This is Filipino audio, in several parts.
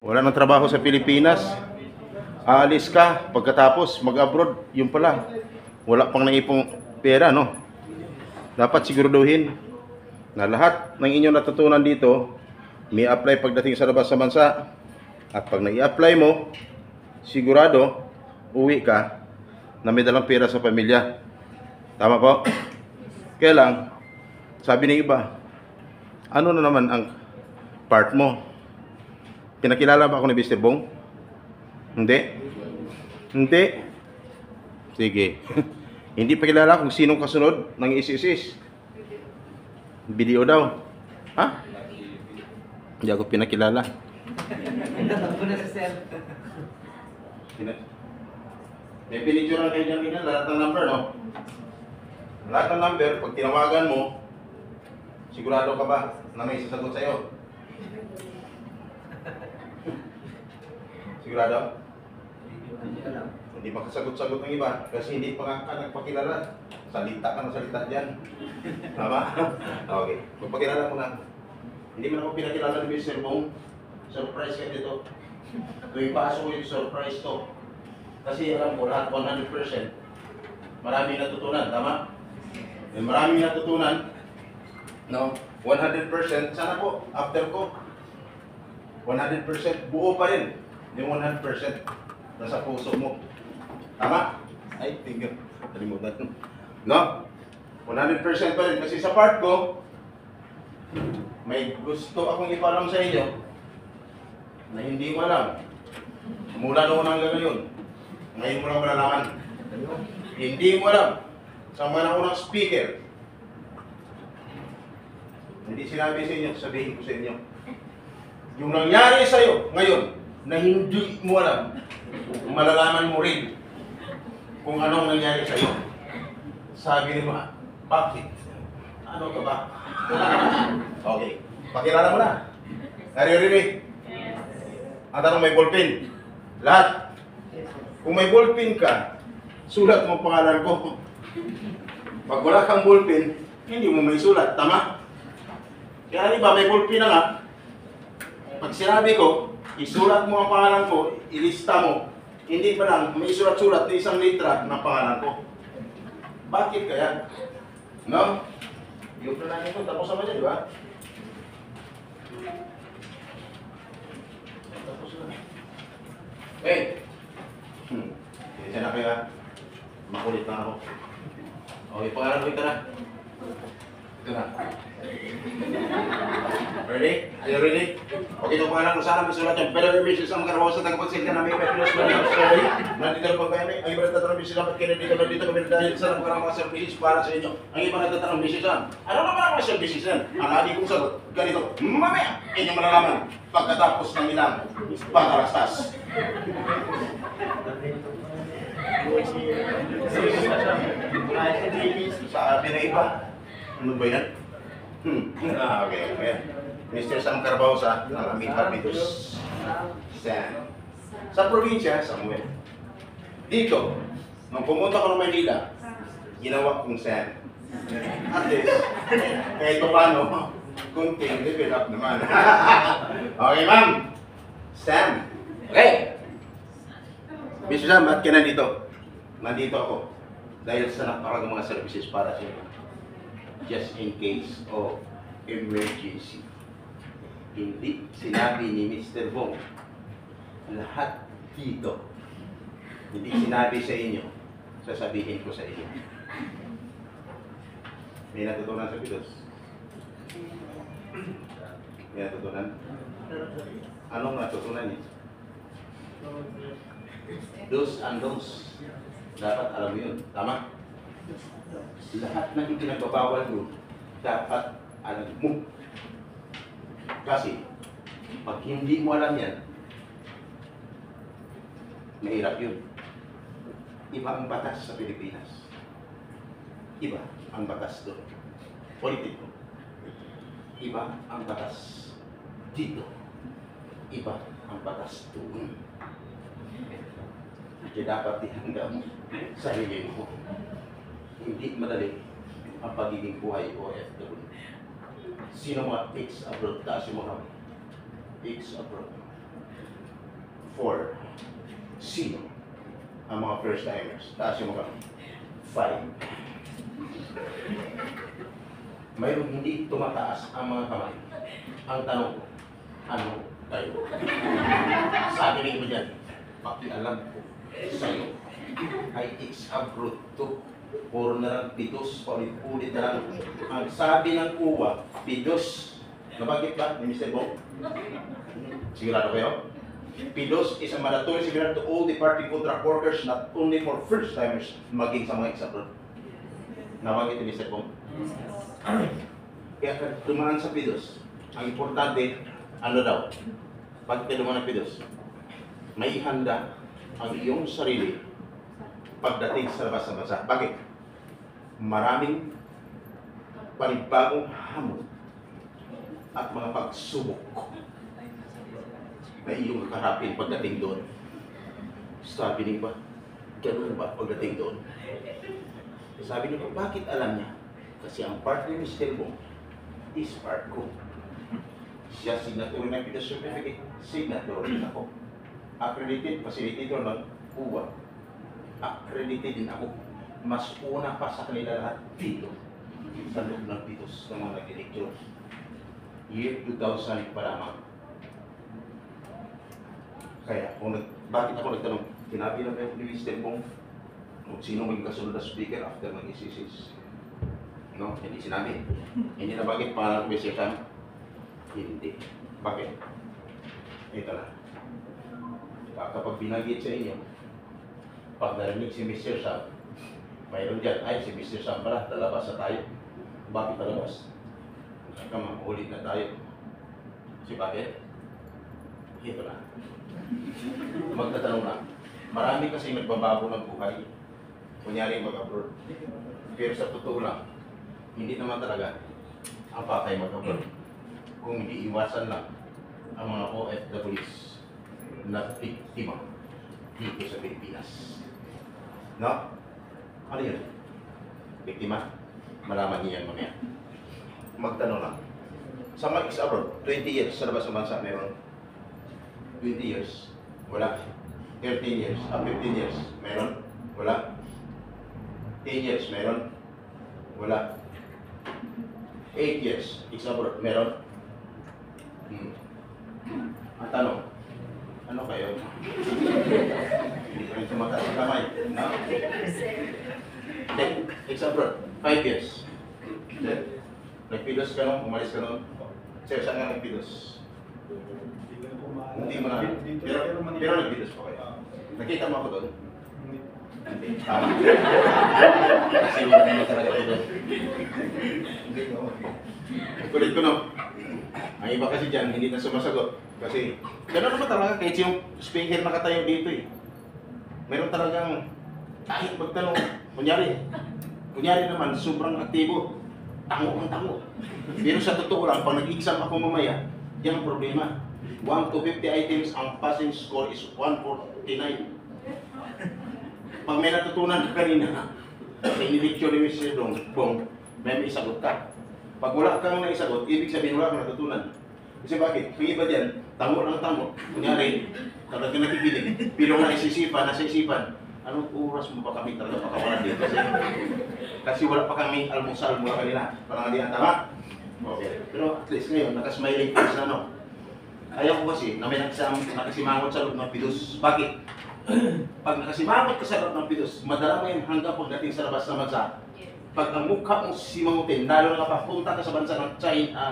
Wala nang trabaho sa Pilipinas. Aalis ka pagkatapos mag-abroad, yun pala. Wala pang naipong pera, no? Dapat siguraduhin na lahat ng inyong natutunan dito, may apply pagdating sa labas sa bansa. At pag nai-apply mo, sigurado, uwi ka na may dalang pera sa pamilya. Tama po? Kaya lang, sabi ng iba, ano na naman ang part mo? Pinakilala ba ako ni Mr. Bong? Hindi? Hindi? Sige. Hindi pa kilala kung sinong kasunod ng ISIS. Video daw. Ha? Hindi ako pinakilala. Natakbo na sa cell. May pinicturean kayo dyan ganyan, lahat ng number, no? Lahat ng number, pag tinawagan mo, sigurado ka ba na may sasagot sa'yo? Sigurado? Hindi makasagot-sagot ng iba kasi hindi pa ka nagpakilala. Salita ka ng salita dyan. Tama? Okay. Magpakilala mo na. Hindi man ako pinakilala ni Mr. Bong. Surprise ka dito. Tuwing pasok ko yung surprise to. Kasi alam ko lahat 100%. Maraming natutunan. Tama? Maraming natutunan. No? 100%. Sana po, after ko, 100% buo pa rin. Yung 100% nasa puso mo. Tama? Ay, tingnan. Kalimutan. No? 100% pa rin. Kasi sa part ko, may gusto akong ipalam sa inyo na hindi mo alam. Mula noon hanggang ngayon. Ngayon mo lang malalaman. Hindi mo alam. Sa mga unang speaker. Hindi sinabi sa inyo, sabihin ko sa inyo. Yung nangyari sa'yo ngayon, na hindi mo alam, malalaman mo rin kung anong nangyari sa'yo. Sabi ni Ma, bakit? Ano ka ba? Okay, pakilala mo na. Naririnig? Ang tanong, may ballpen? Lahat? Kung may ballpen ka, sulat mo pangalan ko. Pag wala kang ballpen, hindi mo may sulat. Tama? Kaya di ba, may ballpen na nga. Pag sinabi ko, isulat mo ang pangalan ko, ilista mo. Hindi pa lang, may sulat-sulat na isang litra ng pangalan ko. Bakit kaya? No? Yung planangin ko, tapos naman yan, di ba? Tapos na. Hey! Isa na kaya. Makulit na ako. Okay, pangalan ko ito na. Ito na. Ready? Are you ready? Okay, itong pangalan ko sana may sulat yan. Pero may message ang karawa sa tagapagsilga na may pepilos na yung story. Nandito na po kami. Ang iba nagtatanong message dapat kaya dito dito kami dahil sa ng mga services para sa inyo. Ang iba nagtatanong message yan. Ano naman ang mga services yan? Ang lagi kong sagot, ganito. Mamaya! Inyong malalaman pagkatapos ng ilang pangarastas. Sabi na iba. Ano ba yan? Okay. Mr. Sam Carbausa ng Amit Habitus San. Sa probinsya, Samuel. Dito, nung pumunta ko ng Maynila, ginawa kong San. At least, kahit pa paano, kunting develop naman. Okay, ma'am. Sam. Okay. Mr. Sam, ba't ka nandito? Nandito ako. Dahil sa napakagang mga services para sa inyo. Just in case of emergency. Hindi sinabi ni Mr. Bong lahat dito. Hindi sinabi sa inyo, sasabihin ko sa inyo. May natutunan sa Pidos? May natutunan? Anong natutunan niyo? Do's and don'ts. Dapat alam mo yun. Tama? Lahat ng ipinagbabawal mo, dapat alam mo. Kasi, pag hindi mo alam yan, mahirap yun. Iba ang batas sa Pilipinas. Iba ang batas doon. Politiko. Iba ang batas dito. Iba ang batas doon. Kaya dapat ihanda mo sa sarili mo. Hindi madali ang pagiging buhay OFW. Sino mga takes abroad? Taas yung mga takes abroad. Sino ang mga first timers? Taas yung mga 5. Mayroon hindi tumataas ang mga kamay. Ang tanong, ano kayo? Sabi ni iba dyan, pakialam ko sa'yo ay ex-abroad to. Puro na lang pidos, paulit-ulit na lang. Ang sabi ng kuwa, pidos. Nabagit ba ni Mr. Bong? Sigurado kayo? Pidos is a mandatory seminar to all departing contract workers, not only for first-timers, maging sa mga ex-abroad. Nabagit ni Mr. Bong? Kaya dumaan sa pidos, ang importante, ano daw? Pag dumaan ng pidos, may ihanda ang iyong sarili pagdating sa labas ng bansa. Bakit? Maraming panibagong hamon at mga pagsubok na iyong kaharapin pagdating doon. Sabi niya ba, ganun ba pagdating doon? Sabi niya ba, bakit alam niya? Kasi ang partner ni Mr. Bong is part ko. Siya signatory ng Pidos Certificate, signatory din ako. Accredited facilitator ng UWA. Accredited din ako. Mas una pa sa kanila lahat dito sa loob ng Pidos ng mga nag-lecture. Year 2000 pa lamang. Kaya, bakit ako nagtanong? Sinabi na kayo ni Mr. Bong kung sino maging kasunod na speaker after mag-ICCs. No? Hindi sinabi. Hindi na bakit pangalan ko Mr. Sam? Hindi. Bakit? Ito na. Kapag binagit sa inyo, pag narinig si Mr. Sam, mayroon dyan, ay si Mr. Sam pala, lalabas na tayo. Bakit lalabas? Ulit na tayo. Si bakit? Ito na. Magtatanong na. Marami kasi nagbabago ng buhay. Kunyari mag-abroad. Pero sa totoo lang, hindi naman talaga ang patay mag-abroad. Kung hindi iwasan lang ang mga OFWs na biktima dito sa Pilipinas. No? Ano yun? Biktima? Malaman niyo yan mamaya. Magtanong lang. Sa mga ex-abroad, 20 years sa labas ng bansa, meron 20 years, wala. 13 years, 15 years, meron, wala. 10 years, meron, wala. 8 years, ex-abroad, meron. Ang tanong, ano kayo? Hindi pa rin tumataas ang kamay. No? Ex-abroad, 5 years. Nagpidos ka nun, umalis ka nun. Sir, saan nga nagpidos? Hindi mo na. Pero nagpidos pa kayo. Nakita mo ako doon? Hindi. Tama. Kasi wala naman talaga ako doon. Hindi ko. Kulit ko no. Ang iba kasi dyan, hindi na sumasagot. Kasi, gano'n naman talaga, kahit yung speaker nakatayo dito eh. Meron talagang, kahit magtanong, kunyari naman, sobrang aktibo. Tango ang tango. Pero sa totoo lang, pag nag-exam ako mamaya, yan ang problema. 1 to 50 items, ang passing score is 149. Pag may natutunan ka kanina, inilecture ni Mr. Bong, may isagot ka. Pag wala kang naisagot, ibig sabihin wala kang natutunan. Kasi bakit? Yung iba dyan, tango lang tango. Kunyari, kapag ka nakikinig, pero nasa isipan, anong oras mo pa kami talaga pakawalan dito? Kasi wala pa kami almusal mula kanina. Parang hindi ang tama. Okay. Pero at least ngayon, nakasmiling face na no. Ayaw ko kasi na may nakasimangot sa loob ng Pidos. Bakit? Pag nakasimangot ka sa loob ng Pidos, madala mo yan hanggang pagdating sa labas ng bansa. Pag ang mukha mong simangutin, lalo na papunta ka sa bansa ng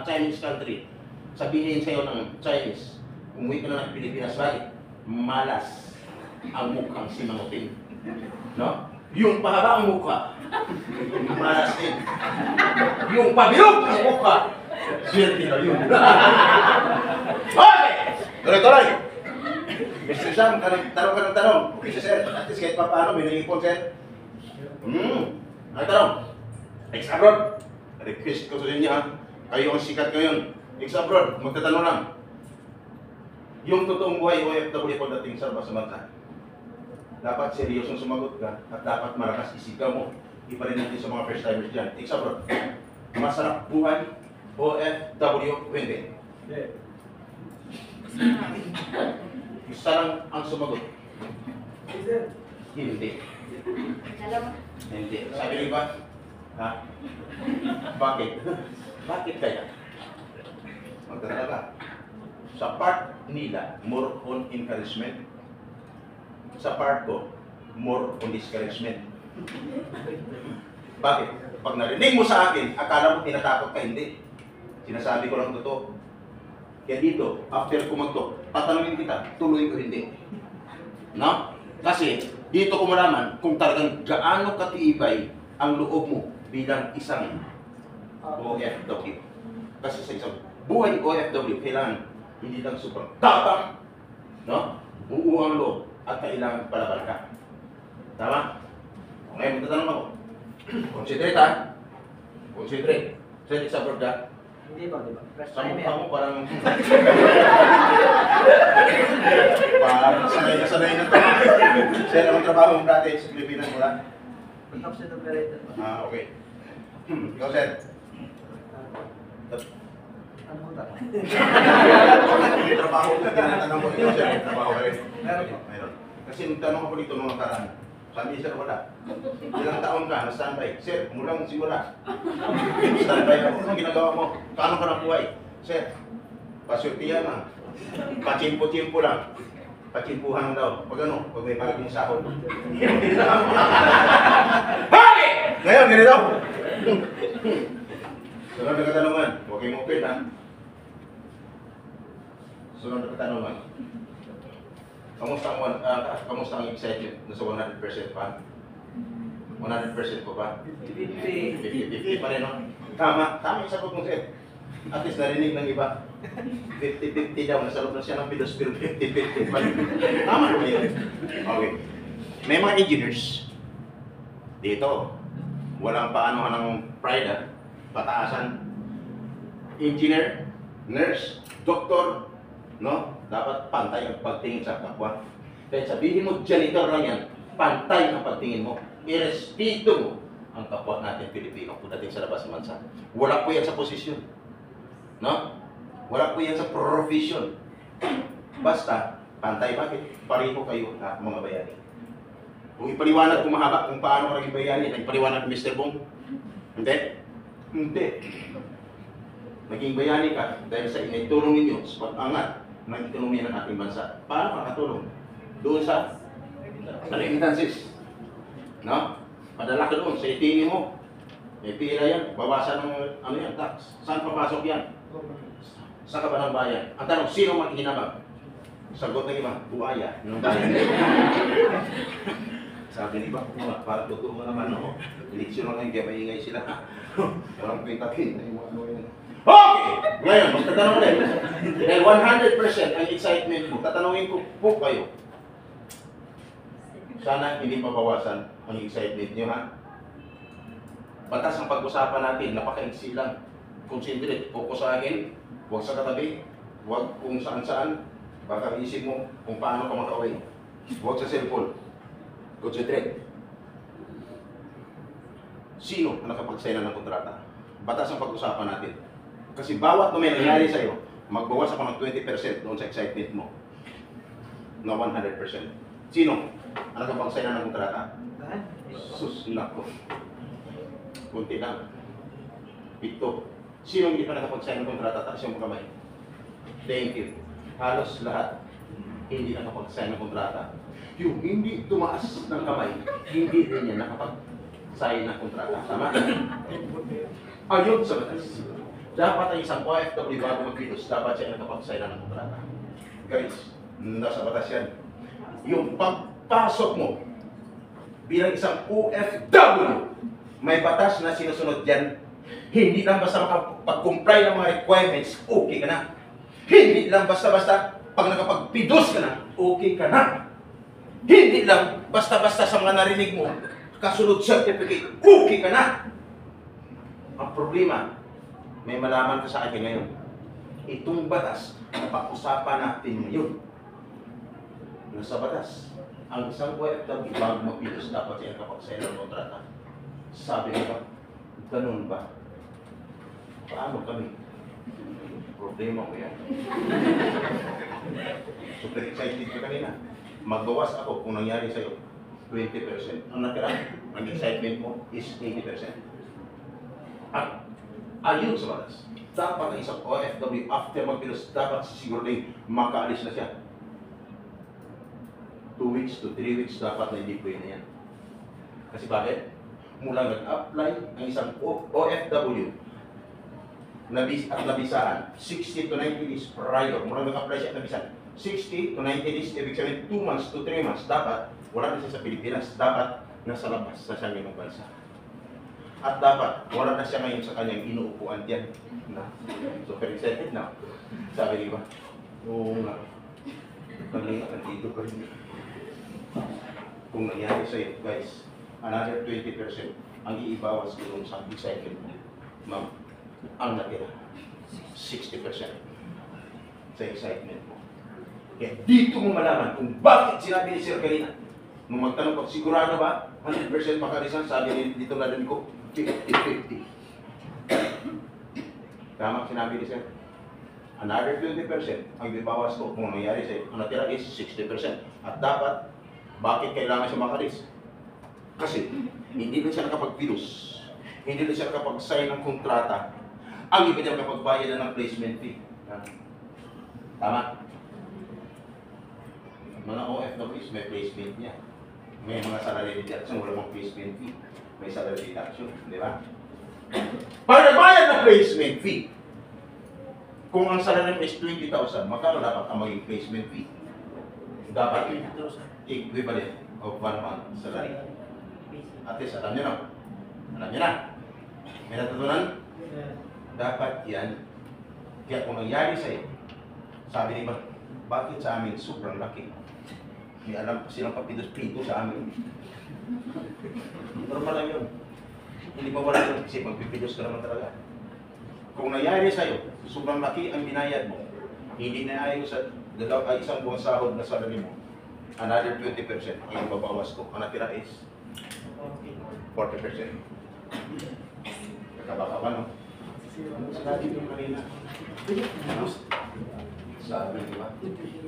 Chinese country, sabihin sa'yo ng Chinese, umuwi ka na ng Pilipinas, bakit? Malas ang mukhang simangutin. No? Yung pahaba ang mukha, malas din. Yung pabilog ang mukha, swerte na yun. Okay! Tuloy-tuloy! Mr. Sam, tanong ka ng tanong. Okay, sir, at least kahit pa paano, may nangipon, sir. Ang tanong, ex-abroad. Request ko sa inyo, ha? Kayo ang sikat ngayon. Ex-abroad, magtatanong lang. Yung totoong buhay OFW pagdating sa labas ng bansa. Dapat seryosong sumagot ka at dapat malakas isigaw mo. Iba rin natin sa mga first timers dyan. Ex-abroad, masarap buhay OFW hindi. Isa lang ang sumagot. Hindi. Alam mo? Hindi. Sabi niyo ba? Ha? Bakit? Bakit kaya? Magdala ka. Sa part nila, more on encouragement. Sa part ko, more on discouragement. Bakit? Pag narinig mo sa akin, akala mo tinatakot ka, hindi. Sinasabi ko lang totoo. Kaya dito, after ko mag-talk, tatanungin kita, tuloy ko hindi. No? Kasi, dito ko malaman kung talagang gaano katibay ang loob mo bilang isang OFW. Kasi sa isang buhay OFW, kailangan hindi lang super tapang, no? Uuwang loob at kailangan palaban ka. Tama? Ngayon, magtatanong ako. Considerate ha? Considerate. Considerate sa verb ka? Hindi ba, di ba? First Sa time mukha yan. mo parang... parang sanay na to. Sir, anong trabaho mo dati sa Pilipinas mo lang? Production operator ba? Ah, okay. Ikaw, sir. Ano ba? May trabaho ko, tinatanong ko ikaw, sir, may trabaho ka rin. Meron po. Mayroon. Kasi nung tanong ako dito nung nakaraan, sabi, sir, wala. Ilang taon ka, na-standby? Sir, mulang simula. Standby ka. Anong ginagawa mo? Paano ka nabuhay? Sir, pasyurtiyan lang. Pachimpo-chimpo lang. Pachimpuhan daw. Pag ano, pag may bagong sahod. Hey! Ngayon, ganito. Sunod na katanungan. Huwag kayong open, ha? Sunod na katanungan. Kamusta ang excitement? Nasa 100% pa? 100% po ba? 50. 50-50 pa rin, no? Tama yung sagot mo, sir. At least narinig ng iba. 50-50 daw, nasa loob na siya ng pilos, pero 50-50 pa rin. Tama naman yun. Okay. May mga engineers dito. Walang paano ng pride, ha? Pataasan. Engineer, nurse, doktor, no? Dapat pantay ang pagtingin sa kapwa. Kaya sabihin mo, janitor lang yan, pantay ang pagtingin mo. Irespeto mo ang kapwa natin Pilipino pagdating sa labas ng bansa. Wala po yan sa posisyon. No? Wala po yan sa profession. Basta, pantay. Bakit? Pareho kayo na mga bayani. Kung ipaliwanag ko mahaba kung paano ka naging bayani, ipaliwanag ni Mr. Bong. Hindi? Hindi. Naging bayani ka dahil sa initulong ninyo sa pag-angat ng ekonomiya ng ating bansa. Paano makatulong? Doon sa remittances. No? Padala ka doon sa itingi mo. May pila yan. Bawasan ng ano yan, tax. Saan papasok yan? Sa kaban ng bayan. Ang tanong, sino makikinabang? Sagot ng iba, buhaya ng bayan. Sabi ni iba, para totoo nga naman ako. Eleksyon lang kaya maingay sila. Walang pinta-pinta yung mga ano yan. Okay! Ngayon, magtatanong ulit. Dahil 100% ang excitement mo, tatanungin ko po kayo. Sana hindi mabawasan ang excitement nyo, ha? Batas ang pag-usapan natin, napaka-iksi lang. Concentrate, focus sa akin, huwag sa katabi, huwag kung saan-saan. Baka isip mo kung paano ka makaway. Huwag sa cellphone. Concentrate. Sino ang nakapag-sign ng kontrata? Batas ang pag-usapan natin. Kasi bawat na may nangyari sa'yo, magbawas ako ng 20% doon sa excitement mo. Na 100%. Sino ang nakapag-sign ng kontrata? Sus, nako. Kunti lang. Ito. Sino hindi pa nakapag-sign ng kontrata? Taas yung kamay. Thank you. Halos lahat hindi nakapag-sign ng kontrata. Yung hindi tumaas ng kamay, hindi rin yan nakapag-sign ng kontrata. Tama? Ayun sa batas. Dapat ang isang OFW bago mag-pitos, dapat siya nakapag-sign ng kontrata. Guys, nasa batas yan. Yung pagpasok mo bilang isang OFW, may batas na sinusunod dyan. Hindi lang basta makapag-comply ng mga requirements, okay ka na. Hindi lang basta-basta pag nakapag-pidos ka na, okay ka na. Hindi lang basta-basta sa mga narinig mo, kasunod certificate, okay ka na. Ang problema, may malaman ka sa akin ngayon. Itong batas, napag-usapan natin ngayon. Nasa batas, ang isang OFW bago mag-pidos, dapat siya nakapag-sign ng kontrata. Sabi ko ba, ganun ba? Paano kami? Problema ko yan. Super excited ka kanina. magbawas ako kung nangyari sa'yo, 20%. Ang natira, ang excitement mo is 80%. At ayun sa batas, dapat ang isang OFW after magpilos, dapat siguraduhin makaalis na siya. 2 weeks to 3 weeks dapat na hindi pwede na yan. Kasi bakit? Mula nag-apply ang isang OFW at nabisaan, 60 to 90 days prior, mula nag-apply siya at nabisaan, 60 to 90 days, ibig sabihin 2 months to 3 months, dapat wala na siya sa Pilipinas, dapat nasa labas sa siya ngayong bansa. At dapat wala na siya ngayon sa kanyang inuupuan diyan. Super excited na. Sabi niya ba? Oo nga. Kanina, nandito ka rin. Kung nangyari sa'yo, guys, another 20% ang iibawas ko dun sa excitement mo. Ma'am, ang natira, 60% sa excitement mo. Kaya dito mo malaman kung bakit sinabi ni Sir kanina. Nung magtanong ko, sigurado ba? 100% makarisan, sabi ni dito na din ko, 50-50. Tama sinabi ni Sir. Another 20% ang ibabawas ko kung nangyari sa'yo. Ang natira is 60%. At dapat, bakit kailangan siya makalis? Kasi, hindi na siya nakapag-virus. Hindi na siya nakapag-sign ng kontrata. Ang iba niya nakapagbayad na ng placement fee. Tama? Mga OFWs, may placement niya. May mga salary deduction, wala mong placement fee. May salary deduction, di ba? Pag nagbayad ng placement fee, kung ang salary is 20,000, magkano dapat ang maging placement fee? Dapat equivalent of 1 month salary. At least, alam nyo na. Alam nyo na. May natutunan? Dapat yan. Kaya kung nangyari sa'yo, sabi ni ba, bakit sa amin sobrang laki? May alam pa silang papitos-pito sa amin. Normal lang yun. Hindi pa wala yun kasi magpipidos ka naman talaga. Kung nangyari sa'yo, sobrang laki ang binayad mo, hindi na ayaw sa isang buong sahod na salary mo, another 20% ang babawas ko. Ang natira is 40%. Kakabaka pa, no? Sabi ko kanina. Sabi ko ba?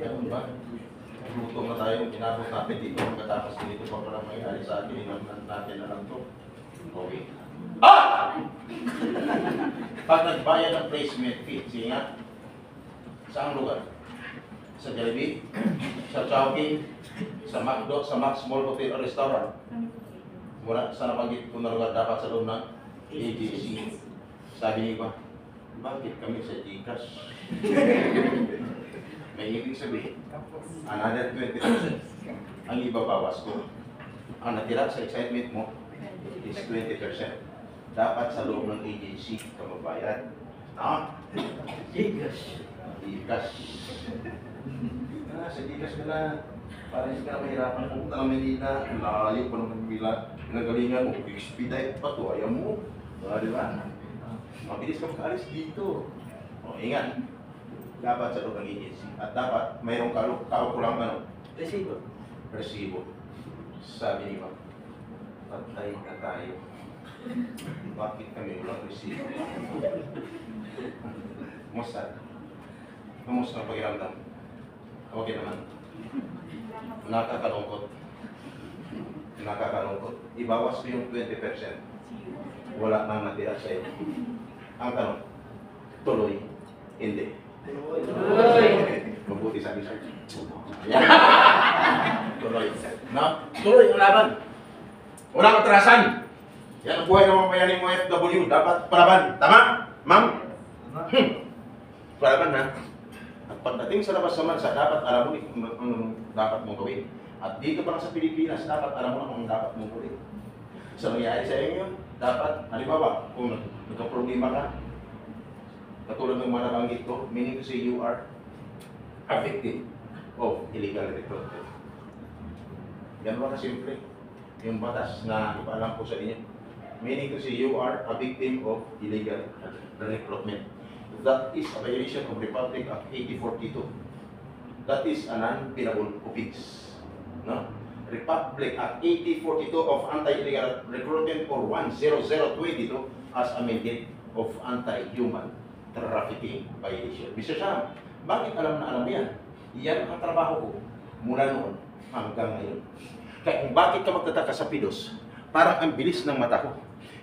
Ganun ba? Luto na tayo, tinapos natin dito, pagkatapos dito pa pala may ali sa atin, hinamnan natin na lang to. Okay. Ah! Pag nagbayad ng placement fee, sige nga, saang lugar? Sa Jollibee, sa Chowking, sa McDo, sa Max Mall Hotel o Restaurant. Wala, sa nabanggit ko na lugar dapat sa loob ng AGC. Sabi niyo ba, bakit kami sa Gcash? May ibig sabihin, another 20% ang ibabawas ko. Ang natira sa excitement mo is 20%. Dapat sa loob ng agency ka mabayad. Gcash. Gcash. Sa Gcash ka na, para hindi ka na mahirapan kung punta ng Manila, layo pa naman Manila, pinagalingan mo, expedite pa to, ayaw mo. Di ba? Mabilis ka makaalis dito. O, ingat. Dapat sa loob ng agency. At dapat mayroong kaukulang Resibo. Resibo. Sabi ni Ma'am, patay na tayo. Bakit kami walang resibo? Kumusta? Kumusta ang pakiramdam? Okay naman. Nakakalungkot. Nakakalungkot. Ibawas ko yung 20%. Wala nang natira sa'yo. Ang tanong, tuloy, hindi. Mabuti sabi sa'yo. Tuloy. Na? Tuloy ang laban. Walang atrasan. Yan ang buhay ng mga bayaning mga FW. Dapat palaban. Tama? Ma'am? Palaban na. At pagdating sa labas sa bansa, dapat alam mo kung dapat mong gawin. At dito pa lang sa Pilipinas, dapat alam mo kung dapat mong gawin. Sa nangyari sa inyo, dapat, halimbawa, kung nagka-problema ka, katulad ng mga nabanggit ko, meaning to say you are a victim of illegal recruitment. Yan ba kasimple? Yung batas na ipaalam ko sa inyo. Meaning to say you are a victim of illegal recruitment. That is a violation of Republic Act 8042. That is a non-penable offense. No? Republic Act 8042 of Anti-Illegal Recruitment or 10022 as amended of Anti-Human Trafficking Violation. Mr. Sam, bakit alam na alam yan? Yan ang trabaho ko mula noon hanggang ngayon. Kaya kung bakit ka magtataka sa Pidos, parang ang bilis ng mata ko.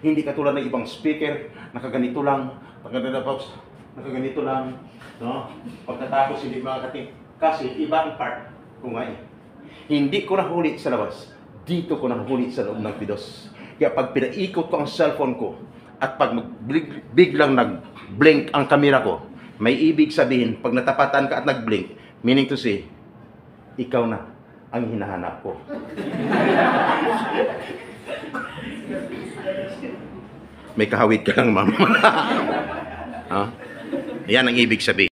Hindi katulad ng ibang speaker, nakaganito lang, nakaganito lang, no? Pagkatapos hindi makakating. Kasi iba ang part ko nga eh. Hindi ko nahuli sa labas, dito ko nahuli sa loob ng Pidos. Kaya pag pinaikot ko ang cellphone ko, at pag biglang nag-blink ang kamera ko, may ibig sabihin, pag natapatan ka at nag-blink, meaning to say, ikaw na ang hinahanap ko. May kahawit ka lang, ma'am. Yan ang ibig sabihin.